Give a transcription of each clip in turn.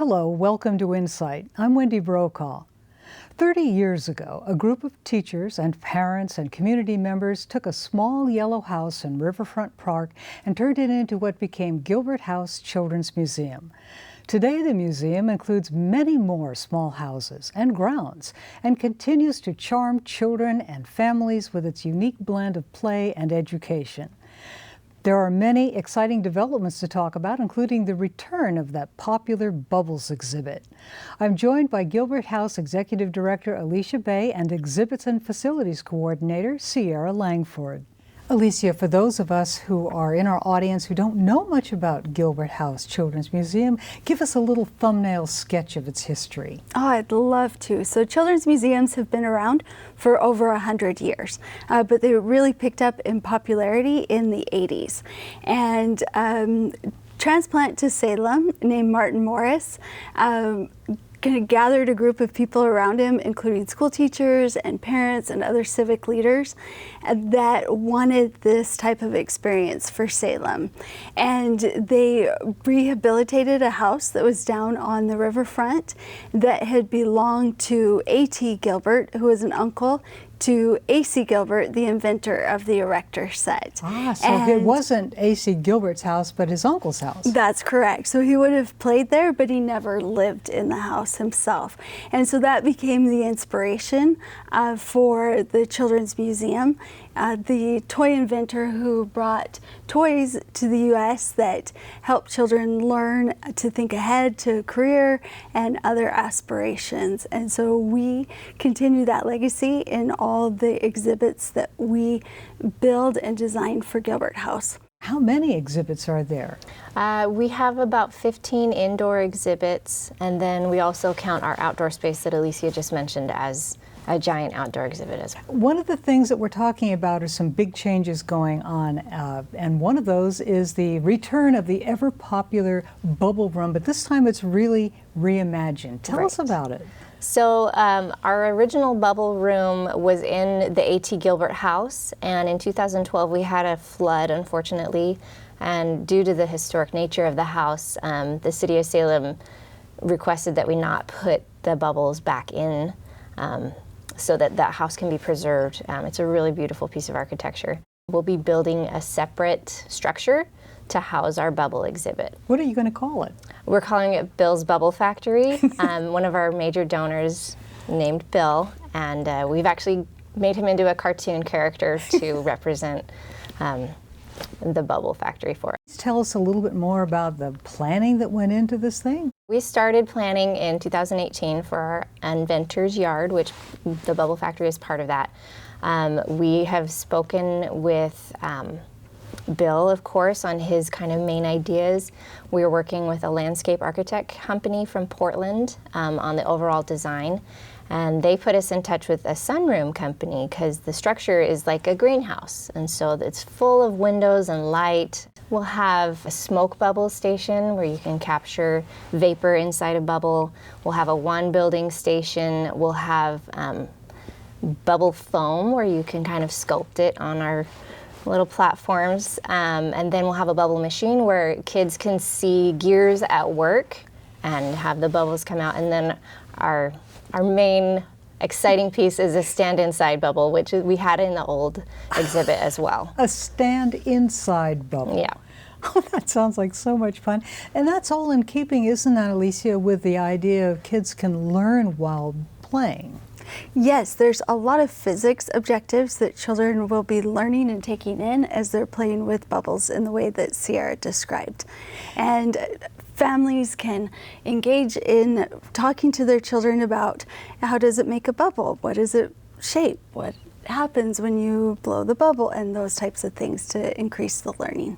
Hello, welcome to InSight. I'm Wendy Brokaw. 30 years ago, a group of teachers and parents and community members took a small yellow house in Riverfront Park and turned it into what became Gilbert House Childrens Museum. Today, the museum includes many more small houses and grounds and continues to charm children and families with its unique blend of play and education. There are many exciting developments to talk about, including the return of that popular Bubbles exhibit. I'm joined by Gilbert House Executive Director Alicia and Exhibits and Facilities Coordinator Sierra Langford. Alicia, for those of us who are in our audience who don't know much about Gilbert House Childrens Museum, give us a little thumbnail sketch of its history. Oh, I'd love to. So children's museums have been around for over 100 years, but they really picked up in popularity in the 80s. And transplant to Salem named Martin Morris kind of gathered a group of people around him, including school teachers and parents and other civic leaders that wanted this type of experience for Salem. And they rehabilitated a house that was down on the riverfront that had belonged to A.T. Gilbert, who was an uncle to A.C. Gilbert, the inventor of the erector set. So it wasn't A.C. Gilbert's house, but his uncle's house. That's correct. So he would have played there, but he never lived in the house himself. And so that became the inspiration for the Children's Museum. The toy inventor who brought toys to the U.S. that helped children learn to think ahead to career and other aspirations. And so we continue that legacy in all the exhibits that we build and design for Gilbert House. How many exhibits are there? We have about 15 indoor exhibits, and then we also count our outdoor space that Alicia just mentioned as a giant outdoor exhibit as well. One of the things that we're talking about are some big changes going on, and one of those is the return of the ever popular bubble room, but this time it's really reimagined. Tell us about it. So our original bubble room was in the A.T. Gilbert house, and in 2012 we had a flood, unfortunately, and due to the historic nature of the house, the city of Salem requested that we not put the bubbles back in so that that house can be preserved. It's a really beautiful piece of architecture. We'll be building a separate structure to house our bubble exhibit. What are you going to call it? We're calling it Bill's Bubble Factory. One of our major donors named Bill, and we've actually made him into a cartoon character to represent the Bubble Factory for us. Tell us a little bit more about the planning that went into this thing. We started planning in 2018 for our Inventor's Yard, which the Bubble Factory is part of that. We have spoken with Bill, of course, on his kind of main ideas. We were working with a landscape architect company from Portland on the overall design, and they put us in touch with a sunroom company because the structure is like a greenhouse, and so it's full of windows and light. We'll have a smoke bubble station where you can capture vapor inside a bubble. We'll have a one building station. We'll have bubble foam where you can kind of sculpt it on our little platforms, and then we'll have a bubble machine where kids can see gears at work and have the bubbles come out. And then our main exciting piece is a stand inside bubble, which we had in the old exhibit as well. A stand inside bubble. Yeah. Oh, that sounds like so much fun. And that's all in keeping, isn't that, Alicia, with the idea of kids can learn while playing? Yes, there's a lot of physics objectives that children will be learning and taking in as they're playing with bubbles in the way that Sierra described. And families can engage in talking to their children about how does it make a bubble? What is it shape? What happens when you blow the bubble? And those types of things to increase the learning.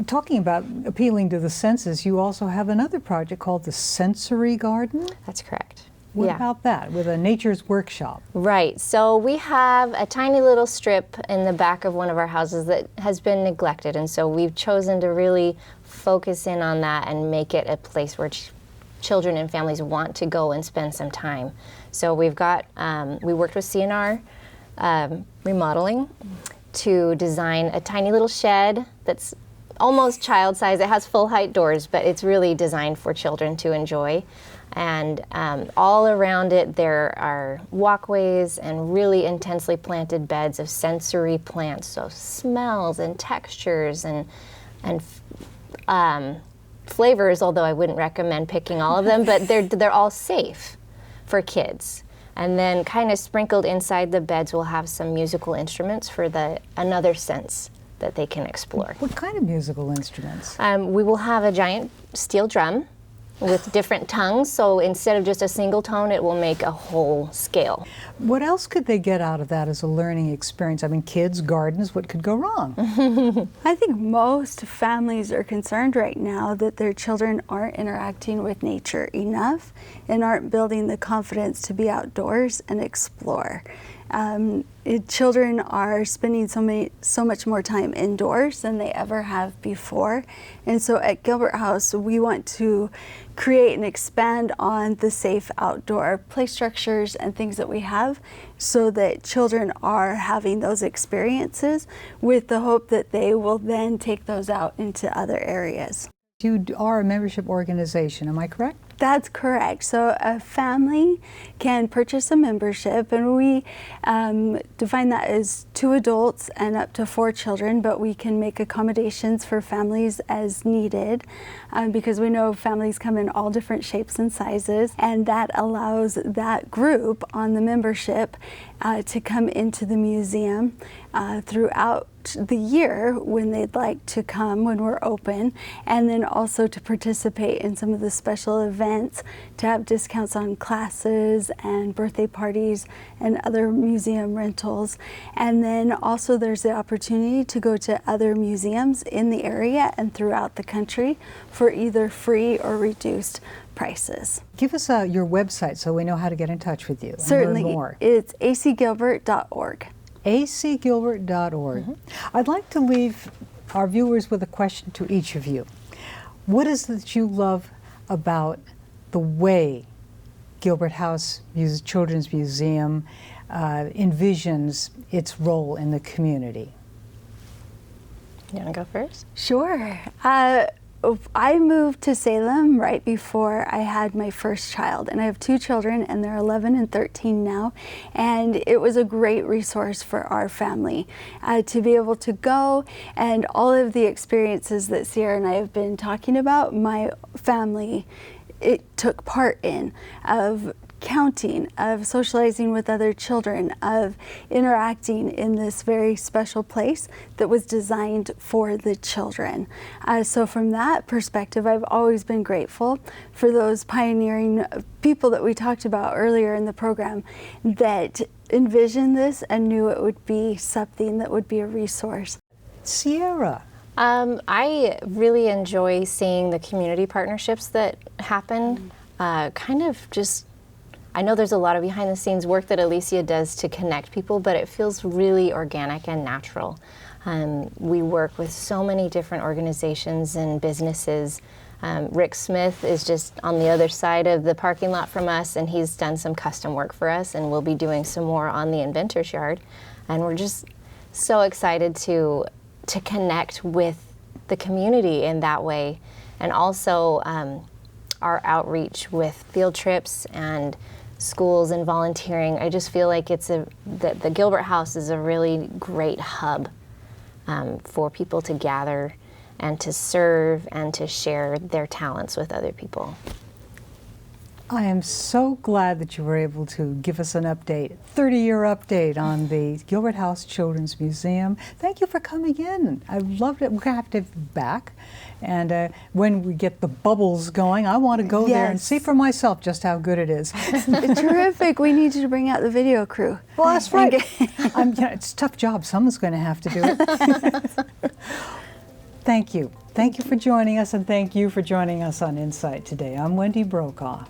Talking about appealing to the senses, you also have another project called the Sensory Garden? That's correct. What about that, with a nature's workshop? Right, so we have a tiny little strip in the back of one of our houses that has been neglected, and so we've chosen to really focus in on that and make it a place where children and families want to go and spend some time. So we've got, we worked with CNR Remodeling to design a tiny little shed that's almost child size. It has full height doors, but it's really designed for children to enjoy. And all around it there are walkways and really intensely planted beds of sensory plants, so smells and textures and flavors, although I wouldn't recommend picking all of them, but they're all safe for kids. And then kind of sprinkled inside the beds we'll have some musical instruments for another sense that they can explore. What kind of musical instruments? We will have a giant steel drum with different tongues, so instead of just a single tone, it will make a whole scale. What else could they get out of that as a learning experience? I mean, kids, gardens, what could go wrong? I think most families are concerned right now that their children aren't interacting with nature enough and aren't building the confidence to be outdoors and explore. Children are spending so much more time indoors than they ever have before. And so at Gilbert House, we want to create and expand on the safe outdoor play structures and things that we have so that children are having those experiences with the hope that they will then take those out into other areas. You are a membership organization, am I correct? That's correct. So a family can purchase a membership, and we define that as 2 adults and up to 4 children, but we can make accommodations for families as needed because we know families come in all different shapes and sizes, and that allows that group on the membership to come into the museum throughout the year when they'd like to come when we're open, and then also to participate in some of the special events, to have discounts on classes and birthday parties and other museum rentals. And then also there's the opportunity to go to other museums in the area and throughout the country for either free or reduced prices. Give us your website so we know how to get in touch with you. Certainly. And learn more. It's acgilbert.org. acgilbert.org. I'd like to leave our viewers with a question to each of you. What is it that you love about the way Gilbert House Children's Museum envisions its role in the community? You want to go first? Sure. I moved to Salem right before I had my first child, and I have 2 children, and they're 11 and 13 now, and it was a great resource for our family to be able to go, and all of the experiences that Sierra and I have been talking about, my family took part in, of counting, of socializing with other children, of interacting in this very special place that was designed for the children. So from that perspective, I've always been grateful for those pioneering people that we talked about earlier in the program that envisioned this and knew it would be something that would be a resource. Sierra. I really enjoy seeing the community partnerships that happen, kind of just I know there's a lot of behind the scenes work that Alicia does to connect people, but it feels really organic and natural. We work with so many different organizations and businesses. Rick Smith is just on the other side of the parking lot from us, and he's done some custom work for us, and we'll be doing some more on the Inventors Yard. And we're just so excited to connect with the community in that way. And also our outreach with field trips and schools and volunteering. I just feel like the Gilbert House is a really great hub for people to gather and to serve and to share their talents with other people. I am so glad that you were able to give us an update, 30-year update on the Gilbert House Childrens Museum. Thank you for coming in. I loved it. We're going to have you back. And when we get the bubbles going, I want to go there and see for myself just how good it is. Terrific. We need you to bring out the video crew. Well, that's right. It's a tough job. Someone's going to have to do it. Thank you. Thank you for joining us, and thank you for joining us on InSight today. I'm Wendy Brokaw.